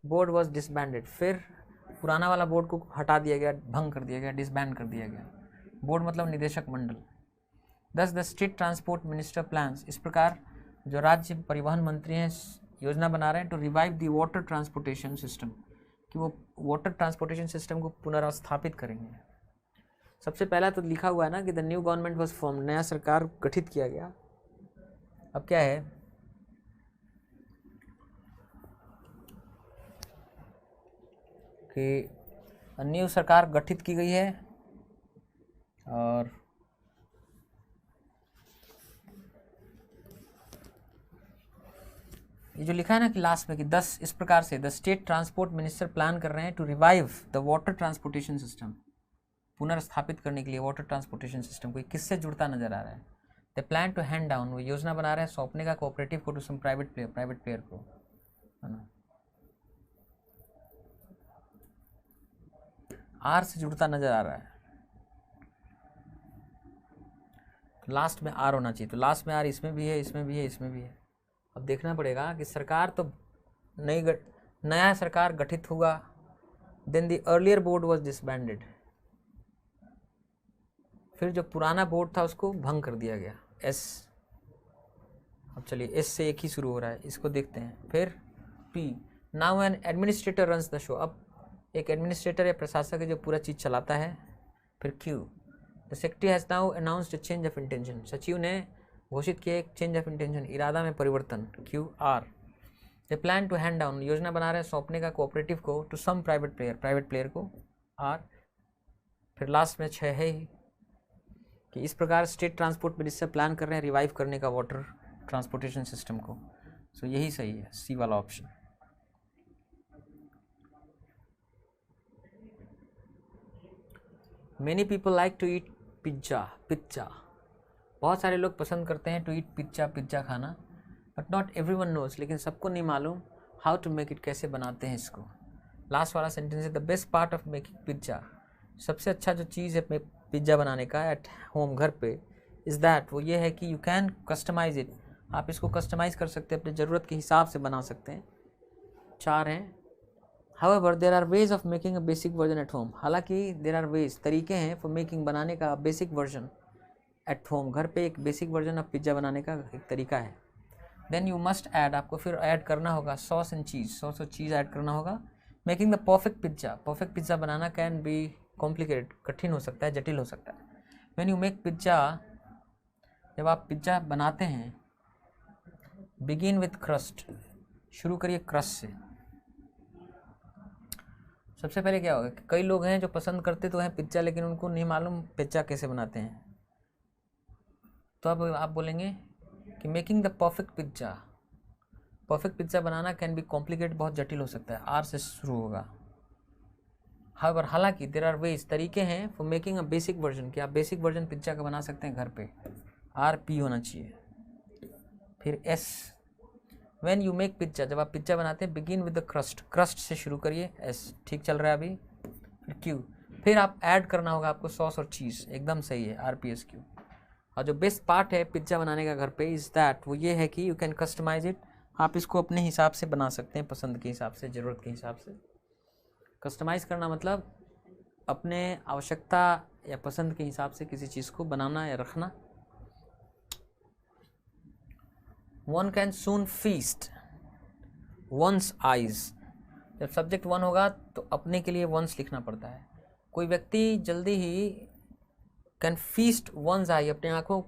board was disbanded, फिर पुराना वाला बोर्ड को हटा दिया गया, भंग कर दिया गया, डिसबैंड कर दिया गया। बोर्ड मतलब निदेशक मंडल। दस the state transport minister plans, इस प्रकार जो राज्य परिवहन मंत्री हैं योजना बना रहे हैं to revive the water transportation system, कि वो वाटर ट्रांसपोर्टेशन सिस्टम को पुनर्स्थापित करेंगे। सबसे पहला तो लिखा हुआ है ना कि the new government was form, नया सरकार गठित किया गया। अब क्या है कि न्यू सरकार गठित की गई है, और ये जो लिखा है ना कि लास्ट में कि 10 इस प्रकार से the state transport minister plan कर रहे हैं to revive the water transportation system, पुनर्स्थापित करने के लिए वाटर ट्रांसपोर्टेशन सिस्टम को। किससे जुड़ता नजर आ रहा है, the plan to hand down, वो योजना बना रहे हैं सौंपने का कोऑपरेटिव को टू सम प्राइवेट प्लेयर को, है ना, आर से जुड़ता नजर आ रहा है, तो लास्ट में आर होना चाहिए, तो लास्ट में आर इसमें भी है, इसमें भी है, इसमें भी है। अब देखना पड़ेगा कि सरकार तो नया सरकार गठित हुआ, then the earlier board was disbanded, फिर जो पुराना बोर्ड था उसको भंग कर दिया गया, एस। अब चलिए एस से एक ही शुरू हो रहा है, इसको देखते हैं। फिर P, now an administrator runs the show, अब एक एडमिनिस्ट्रेटर या प्रशासक है जो पूरा चीज़ चलाता है। फिर Q, the secretary has now announced change of intention, सचिव ने घोषित किया एक चेंज ऑफ इंटेंशन, इरादा में परिवर्तन, Q R. They plan to hand down, योजना बना रहे हैं सौंपने का कोऑपरेटिव को टू सम प्राइवेट प्लेयर को, आर। फिर लास्ट में 6 है ही कि इस प्रकार स्टेट ट्रांसपोर्ट मिनिस्टर प्लान कर रहे हैं रिवाइव करने का वाटर ट्रांसपोर्टेशन सिस्टम को। सो यही सही है, सी वाला option. Many people like to eat pizza, बहुत सारे लोग पसंद करते हैं टू ईट पिज्जा खाना, बट नॉट एवरीवन नोज, लेकिन सबको नहीं मालूम हाउ टू मेक इट, कैसे बनाते हैं इसको। लास्ट वाला सेंटेंस है the best part of making pizza, सबसे अच्छा जो चीज़ है पिज्ज़ा बनाने का एट होम, घर पे, इज़ दैट, वो ये है कि यू कैन कस्टमाइज इट, आप इसको कस्टमाइज़ कर सकते हैं, अपने ज़रूरत के हिसाब से बना सकते हैं। 4 हैं। However there are ways of making a basic version at home, हालांकि देयर आर वेज, तरीके हैं फॉर मेकिंग, बनाने का बेसिक वर्जन एट होम, घर पे एक बेसिक वर्जन ऑफ पिज्ज़ा बनाने का एक तरीका है। देन यू मस्ट ऐड, आपको फिर ऐड करना होगा सॉस एंड चीज़, सॉस और चीज़ ऐड करना होगा। Making the perfect pizza banana can be complicated, कठिन हो सकता है, जटिल हो सकता है। व्हेन यू मेक पिज्ज़ा, जब आप पिज्ज़ा बनाते हैं, बिगिन विथ क्रस्ट, शुरू करिए क्रस्ट से। सबसे पहले क्या होगा कि कई लोग हैं जो पसंद करते तो हैं पिज्ज़ा, लेकिन उनको नहीं मालूम पिज्ज़ा कैसे बनाते हैं। तो अब आप बोलेंगे कि making the perfect pizza banana can be complicated, बहुत जटिल हो सकता है, आर से शुरू होगा। हाउएवर, हालांकि देयर आर वेज, तरीके हैं for making a basic version, कि आप बेसिक वर्जन पिज्ज़ा का बना सकते हैं घर पे। आर पी होना चाहिए। फिर S, when you make pizza, जब आप पिज्ज़ा बनाते हैं, बिगिन विद द क्रस्ट से शुरू करिए, एस ठीक चल रहा है अभी। फिर क्यू, फिर आप ऐड करना होगा आपको सॉस और चीज़, एकदम सही है, आर पी एस क्यू। और जो बेस्ट पार्ट है पिज्ज़ा बनाने का घर पे इज़ दैट, वो ये है कि यू कैन कस्टमाइज इट, आप इसको अपने हिसाब से बना सकते हैं, पसंद के हिसाब से, ज़रूरत के हिसाब से। कस्टमाइज़ करना मतलब अपने आवश्यकता या पसंद के हिसाब से किसी चीज़ को बनाना या रखना। One can soon feast once eyes, जब सब्जेक्ट वन होगा तो अपने के लिए वंस लिखना पड़ता है। कोई व्यक्ति जल्दी ही कैन फीस्ट वंस आई, अपने आँखों,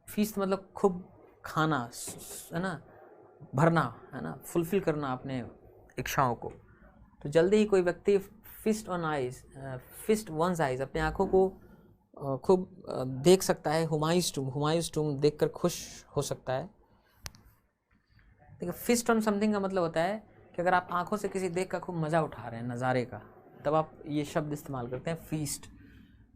फीस्ट मतलब खूब खाना है ना, भरना है ना, फुलफिल करना अपने इच्छाओं को। तो जल्दी ही कोई व्यक्ति फिस्ट वंस आइज, अपने आँखों को खूब देख सकता है। हुमायूंस टूम देख कर खुश हो सकता है। देखिए फिस्ट ऑन समथिंग का मतलब होता है कि अगर आप आंखों से किसी देख कर खूब मज़ा उठा रहे हैं नज़ारे का, तब आप ये शब्द इस्तेमाल करते हैं feast.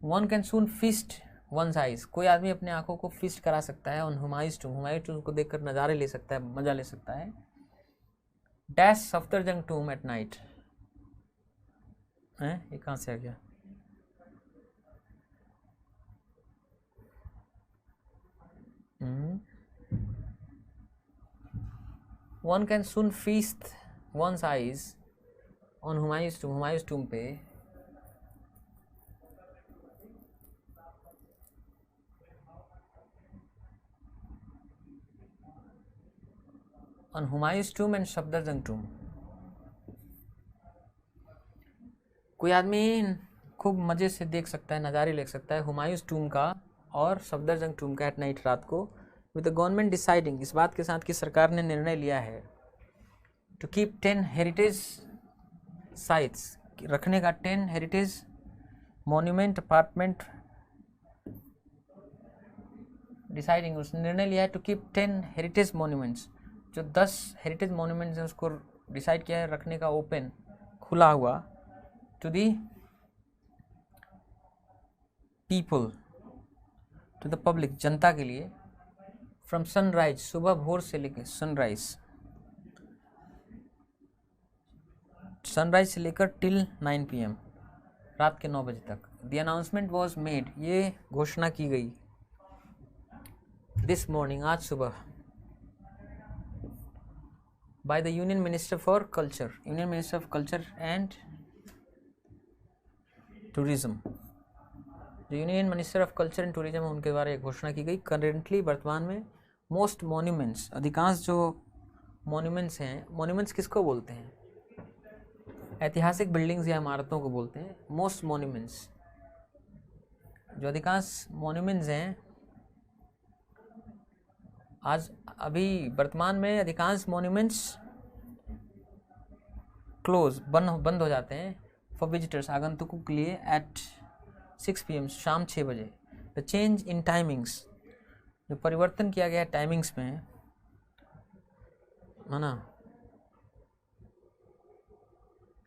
One can soon feast once eyes, कोई आदमी अपने आंखों को फीस्ट करा सकता है ऑन हुमायूंस टूम को देखकर नज़ारे ले सकता है, मज़ा ले सकता है। Dash Safdarjung tomb at night, है ये कहाँ से आ गया? One can soon feast once eyes on Humayun's tomb पे on Humayun's tomb and Safdarjung tomb. कोई आदमी खूब मज़े से देख सकता है, नज़ारे ले सकता है हुमायूंस टूम का और सफदरजंग टूम का एट नाइट, रात को। विद द गवर्नमेंट डिसाइडिंग, इस बात के साथ कि सरकार ने निर्णय लिया है टू कीप 10 हेरिटेज साइट्स, रखने का 10 हेरिटेज मॉन्यूमेंट अपार्टमेंट, डिसाइडिंग, उसने निर्णय लिया है टू कीप 10 हेरिटेज मॉन्यूमेंट्स, जो 10 हेरिटेज मॉन्यूमेंट्स हैं उसको डिसाइड किया है रखने का, ओपन, खुला हुआ, to the people, to the public, जनता के लिए, फ्रॉम सनराइज, सुबह भोर से लेकर सनराइज से लेकर टिल 9 PM, रात के 9 बजे तक। द अनाउंसमेंट वॉज मेड, ये घोषणा की गई, दिस मॉर्निंग, आज सुबह, by the union minister for culture, union minister of culture and tourism, जो union minister of culture and tourism उनके द्वारा घोषणा की गई। करेंटली, वर्तमान में, मोस्ट मॉन्यूमेंट्स, अधिकांश जो मॉन्यूमेंट्स हैं, मॉन्यूमेंट्स किसको बोलते हैं? ऐतिहासिक बिल्डिंग्स या इमारतों को बोलते हैं मोस्ट मॉन्यूमेंट्स। जो अधिकांश मॉन्यूमेंट्स हैं आज, अभी वर्तमान में अधिकांश मॉन्यूमेंट्स क्लोज, बंद हो जाते हैं फॉर विजिटर्स, आगंतुकों के लिए, एट 6 PM, शाम 6 बजे। द चेंज इन टाइमिंग्स, जो परिवर्तन किया गया है टाइमिंग्स में, है ना,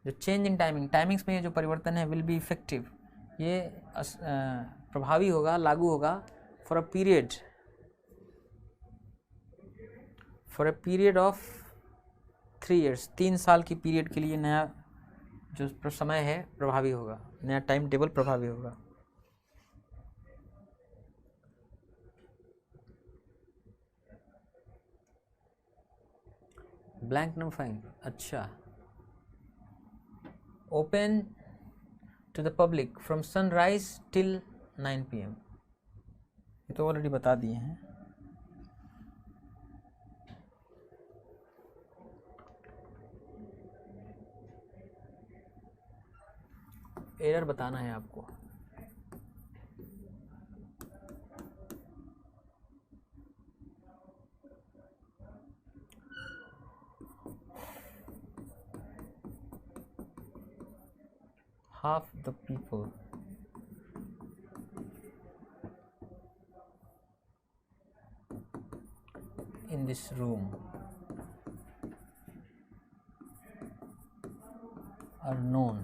जो चेंज इन टाइमिंग्स में जो परिवर्तन है, विल बी इफेक्टिव, ये प्रभावी होगा, लागू होगा, for a period of 3 years, 3 साल की पीरियड के लिए नया जो समय है प्रभावी होगा, नया टाइम टेबल प्रभावी होगा। ब्लैंक नंबर 5, अच्छा, open to the public from sunrise till 9 PM, ये तो ऑलरेडी बता दिए हैं। एरर बताना है आपको। half the people in this room are known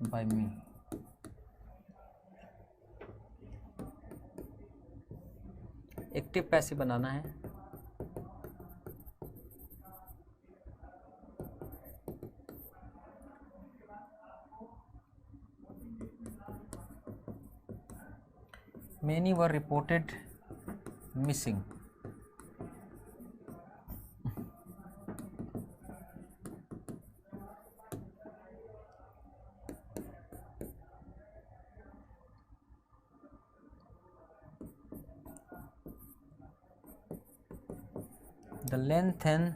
by me. Active passive बनाना है। Many were reported missing. The length and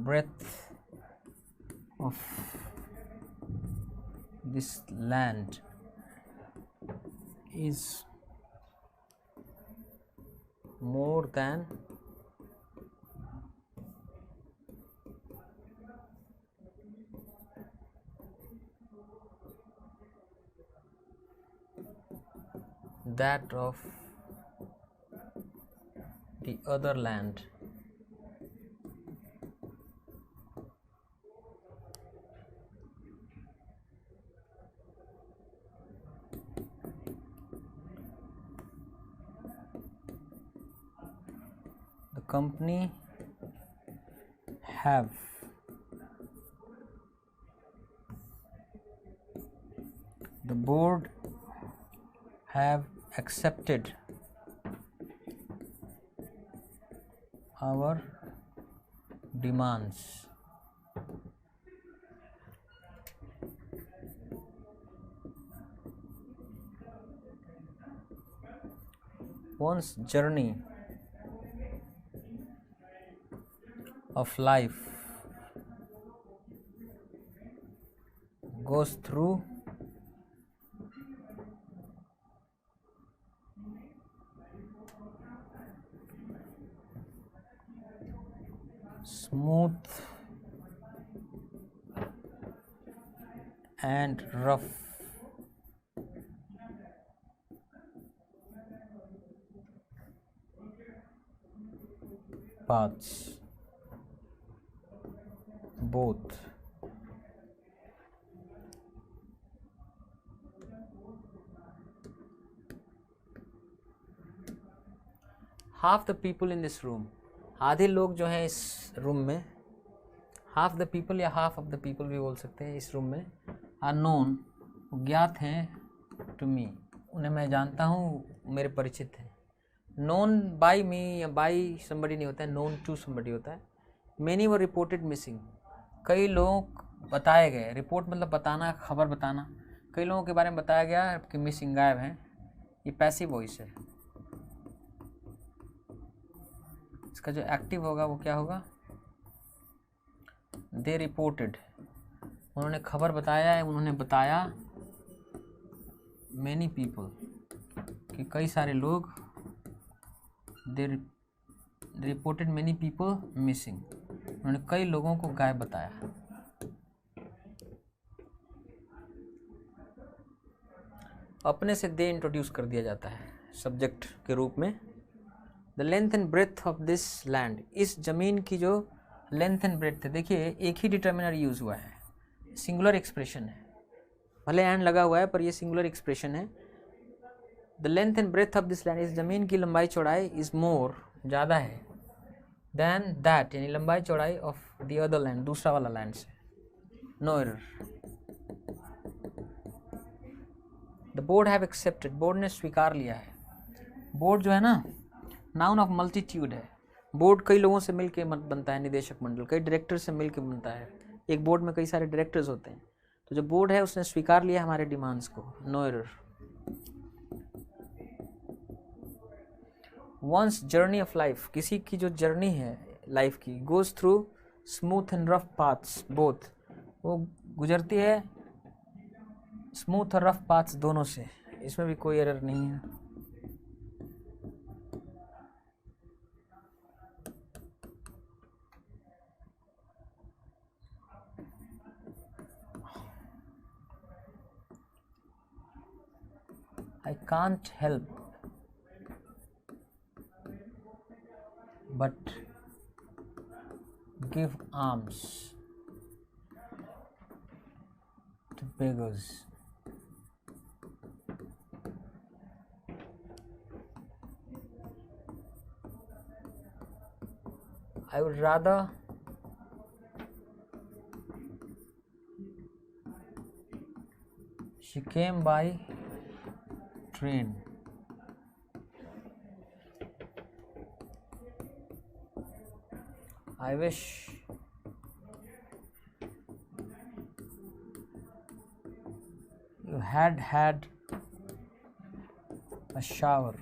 breadth of this land is more than that of the other land. The company have the board have accepted our demands. One's journey of life goes through smooth and rough paths, both. Half the people in this room, आधे लोग जो हैं इस room में, half the people या half of the people भी बोल सकते हैं, इस रूम में आर नोन, ज्ञात हैं, टू मी, उन्हें मैं जानता हूँ, मेरे परिचित हैं। नोन बाय मी या बाय समबडी नहीं होता है, नोन टू समबडी होता है। मैनी वर रिपोर्टेड मिसिंग, कई लोग बताए गए, रिपोर्ट मतलब बताना, खबर बताना, कई लोगों के बारे में बताया गया कि मिसिंग, गायब हैं। ये पैसिव वॉइस है। इसका जो एक्टिव होगा वो क्या होगा? दे रिपोर्टेड, उन्होंने खबर बताया है, उन्होंने बताया। मैनी पीपल, कि कई सारे लोग। दे रिपोर्टेड मैनी पीपल मिसिंग, उन्होंने कई लोगों को गायब बताया। अपने से दे इंट्रोड्यूस कर दिया जाता है सब्जेक्ट के रूप में। The length and breadth of this land, इस जमीन की जो लेंथ एंड ब्रेथ है, देखिए एक ही डिटर्मिनर यूज हुआ है, सिंगुलर एक्सप्रेशन है, भले एंड लगा हुआ है पर ये सिंगुलर एक्सप्रेशन है। The length and breadth of this land, इस जमीन की लंबाई चौड़ाई इज मोर, ज़्यादा है, देन दैट, यानी लंबाई चौड़ाई ऑफ द अदर लैंड, दूसरा वाला लैंड से। No error. The board have accepted, board ने स्वीकार लिया है। बोर्ड जो है ना, नाउन ऑफ मल्टीट्यूड है। बोर्ड कई लोगों से मिलके बनता है, निदेशक मंडल कई डायरेक्टर से मिलके बनता है। एक बोर्ड में कई सारे डायरेक्टर्स होते हैं। तो जो बोर्ड है उसने स्वीकार लिया हमारे डिमांड्स को। No error. One's journey of life, किसी की जो जर्नी है लाइफ की, goes through smooth and rough paths both, वो गुजरती है स्मूथ और रफ पाथ्स दोनों से, इसमें भी कोई एरर नहीं है। I can't help but give alms to beggars. I would rather she came by train. I wish you had had a shower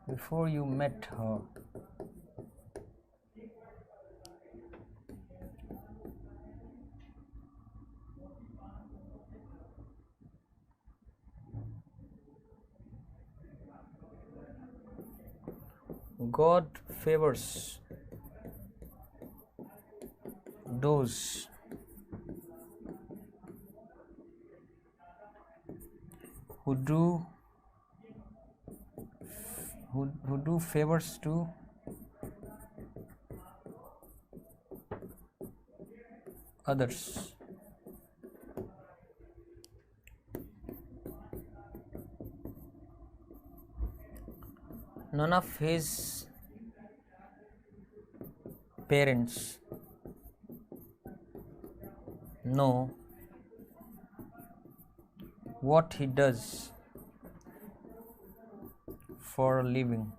before you met her. God favors those who do favors to others. None of his parents know what he does for a living.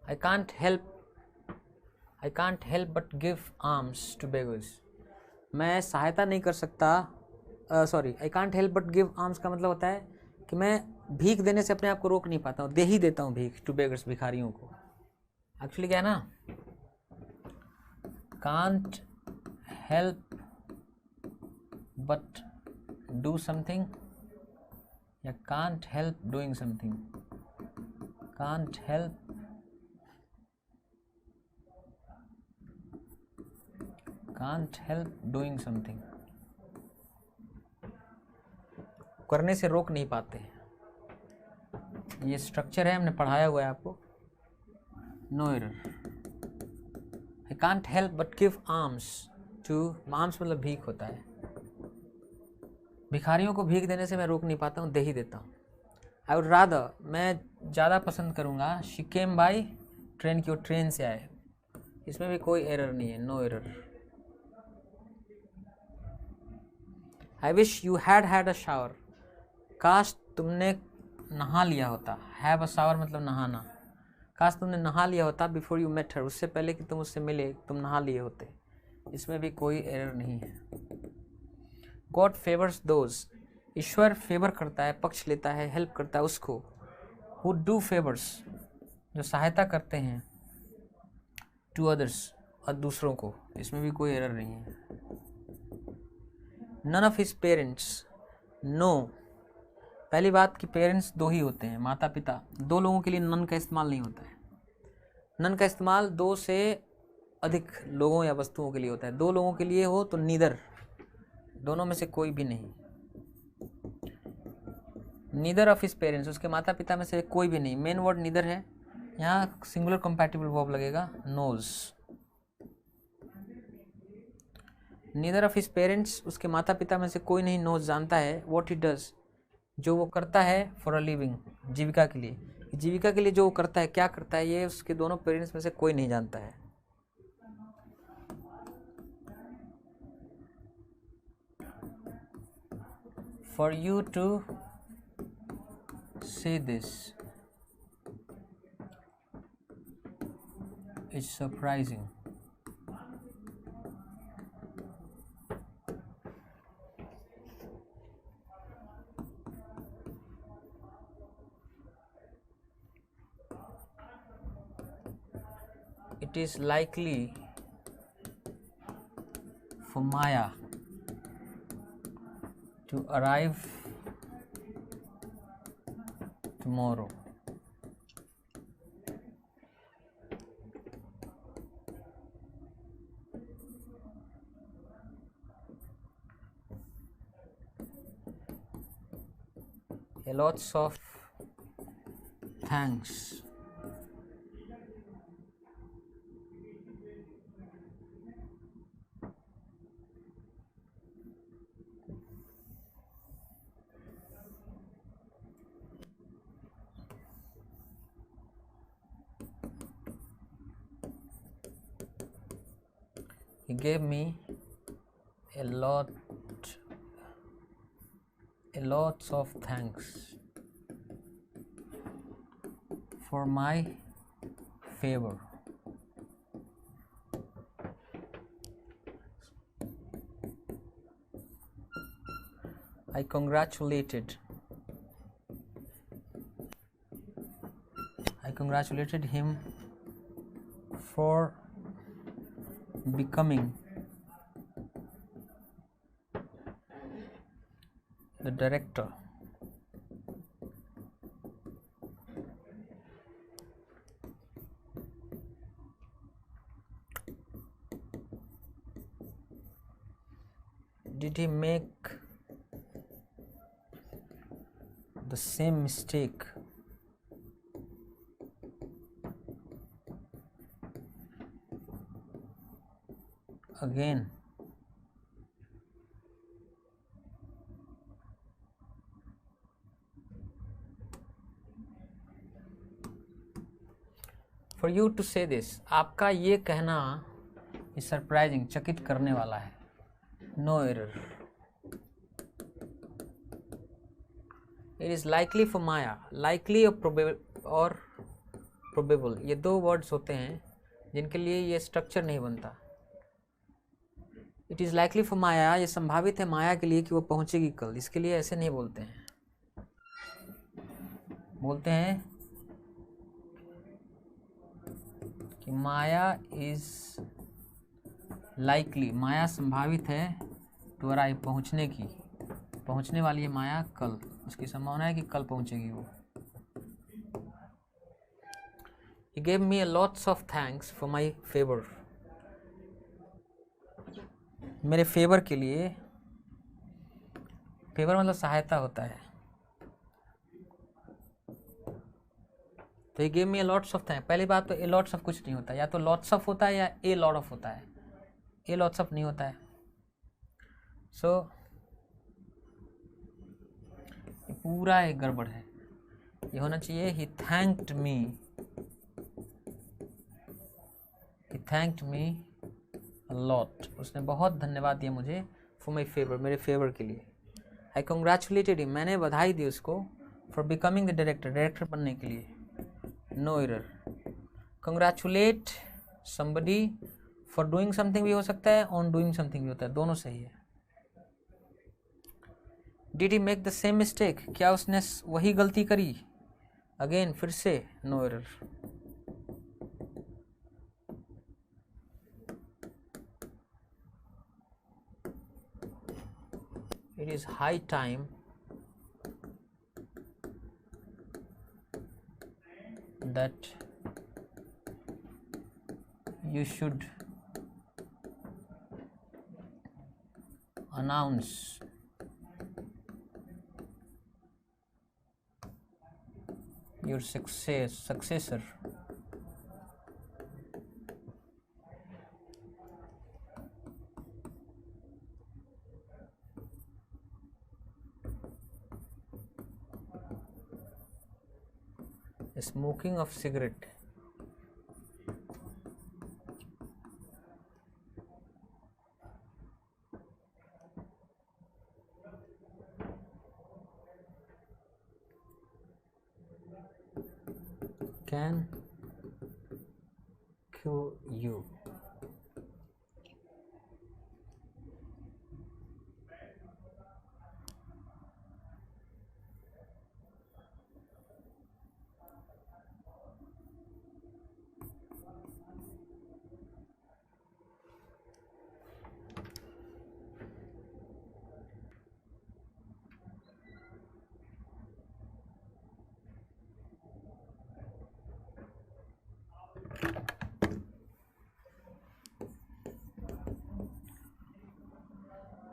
I can't help but give alms to beggars. मैं सहायता नहीं कर सकता, sorry, I can't help but give arms का मतलब होता है कि मैं भीख देने से अपने आप को रोक नहीं पाता हूँ, दे ही देता हूँ भीख टू बेगर्स, भिखारियों को. एक्चुअली क्या है ना, can't help but do something या can't help doing something. Can't help doing something, करने से रोक नहीं पाते. ये स्ट्रक्चर है, हमने पढ़ाया हुआ है आपको. No error. I can't help but give arms to, arms मतलब भीख होता है. भिखारियों को भीख देने से मैं रोक नहीं पाता हूँ, दे ही देता हूँ. आई वुड रादर, मैं ज़्यादा पसंद करूँगा, शी केम बाई ट्रेन, की वो ट्रेन से आए. इसमें भी कोई एरर नहीं है, no error. I wish you had a shower, काश तुमने नहा लिया होता. हैव अ शावर मतलब नहाना. काश तुमने नहा लिया होता बिफोर यू मेट हर, उससे पहले कि तुम उससे मिले तुम नहा लिए होते. इसमें भी कोई एरर नहीं है. God favours those, Ishwar favour करता है, पक्ष लेता है, हेल्प करता है उसको. हु डू फेवर्स, जो सहायता करते हैं, टू अदर्स, और दूसरों को. इसमें भी कोई एरर नहीं है. None of his parents know, पहली बात कि पेरेंट्स दो ही होते हैं, माता पिता. दो लोगों के लिए नन का इस्तेमाल नहीं होता है. नन का इस्तेमाल दो से अधिक लोगों या वस्तुओं के लिए होता है. दो लोगों के लिए हो तो नीदर, दोनों में से कोई भी नहीं. नीदर ऑफ हिज पेरेंट्स, उसके माता पिता में से कोई भी नहीं. मेन वर्ड नीदर है, यहाँ सिंगुलर कंपैटिबल वर्ब लगेगा, knows. Neither of his parents, उसके माता पिता में से कोई नहीं नोज, जानता है, व्हाट ही डज, जो वो करता है, फॉर अ लिविंग, जीविका के लिए. जीविका के लिए जो वो करता है, क्या करता है, ये उसके दोनों पेरेंट्स में से कोई नहीं जानता है. फॉर यू टू से this is surprising. It is likely for Maya to arrive tomorrow. A lots of thanks. He gave me a lots of thanks for my favor. I congratulated him for becoming the director. Did he make the same mistake again? For you to say this, आपका ये कहना is surprising, चकित करने वाला है. No error. It is likely for Maya. Likely or probable ये दो words होते हैं जिनके लिए ये स्ट्रक्चर नहीं बनता. It is likely for Maya, ये संभावित है माया के लिए कि वो पहुंचेगी कल. इसके लिए ऐसे नहीं बोलते हैं. बोलते हैं कि माया इज लाइकली, माया संभावित है टू अराइव, पहुंचने वाली है माया कल. उसकी संभावना है कि कल पहुंचेगी वो. He gave me a lots of thanks for my favor. मेरे फेवर के लिए, फेवर मतलब सहायता होता है. तो he gave me a lots of thanks. पहली बात तो a lots of कुछ नहीं होता, या तो lots of होता है या a lot of होता है. a lots of नहीं होता है. So ये पूरा एक गड़बड़ है. ये होना चाहिए he thanked me a lot. उसने बहुत धन्यवाद दिया मुझे for my favor, मेरे फेवर के लिए. I congratulated him, मैंने बधाई दी उसको for becoming the डायरेक्टर बनने के लिए. No error. Congratulate somebody for doing something भी हो सकता है, on doing something भी होता है, दोनों सही है. Did he make the same mistake? क्या उसने वही गलती करी? Again फिर से no error. It is high time that you should announce your successor. Smoking of cigarette. Can kill you.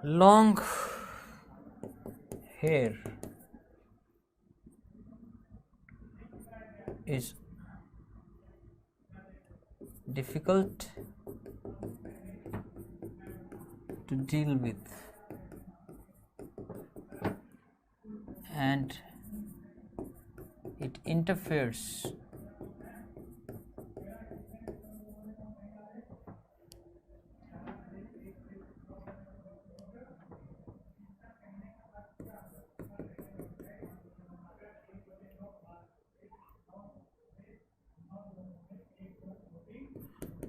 long hair is difficult to deal with and it interferes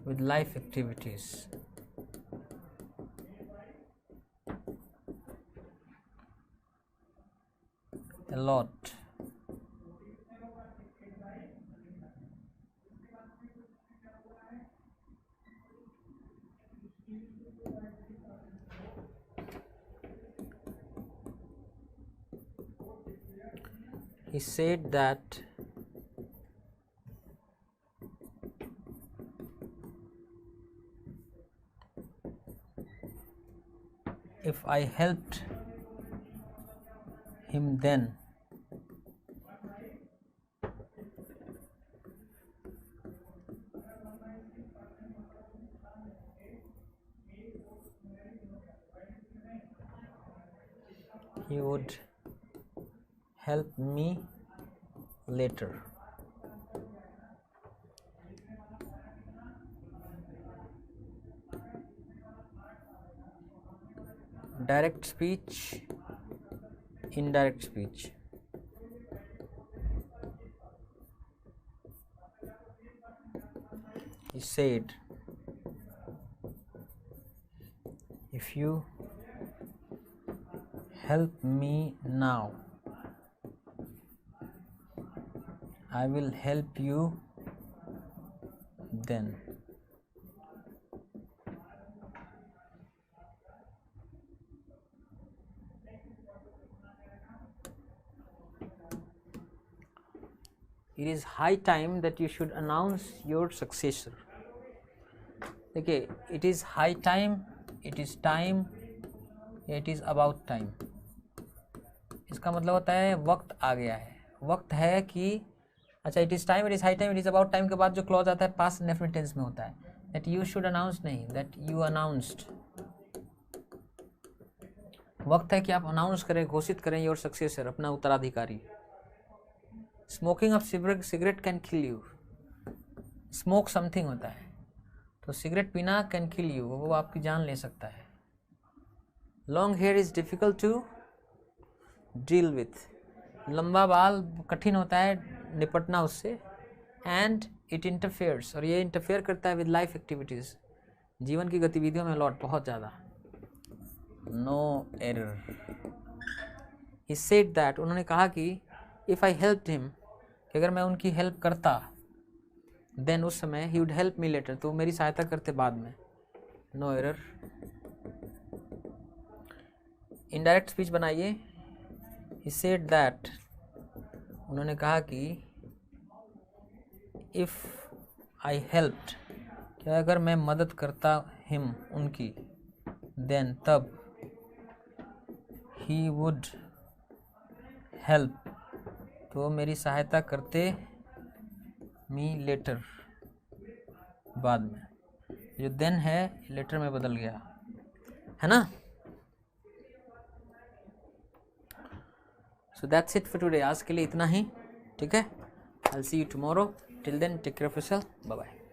with life activities. A lot. He said that if I helped him then he would help me later. Direct speech, indirect speech. He said, if you help me now, I will help you then. It is high time that you should announce your successor. देखिए, it is high time, it is time, it is about time. इसका मतलब होता है वक्त आ गया है, वक्त है कि अच्छा it is time, it is high time, it is about time के बाद जो क्लॉज आता है पास्ट इंडेफिनिट टेंस में होता है, दैट यू शुड अनाउंस नहीं, दैट यू अनाउंस्ड. वक्त है कि आप अनाउंस करें, घोषित करें योर सक्सेसर, अपना उत्तराधिकारी. Smoking of cigarette can kill you. Smoke something होता है, तो सिगरेट पीना कैन किल यू, वो आपकी जान ले सकता है. Long hair is difficult to deal with. लंबा बाल कठिन होता है निपटना उससे. एंड इट इंटरफेयर्स, और ये इंटरफेयर करता है विद लाइफ एक्टिविटीज़, जीवन की गतिविधियों में लॉट बहुत ज़्यादा. No error. He said that, उन्होंने कहा कि इफ़ आई हेल्प्ड हिम, कि अगर मैं उनकी हेल्प करता, देन उस समय he would help me later, तो मेरी सहायता करते बाद में. No error. इनडायरेक्ट स्पीच बनाइए. ही सेड दैट, उन्होंने कहा कि इफ़ आई हेल्प्ड, क्या अगर मैं मदद करता हिम उनकी, देन तब ही वुड हेल्प, तो मेरी सहायता करते मी लेटर, बाद में. जो देन है लेटर में बदल गया है ना. So that's it for today. आज के लिए इतना ही, ठीक है. I will see you tomorrow. Till then take care of yourself. Bye bye.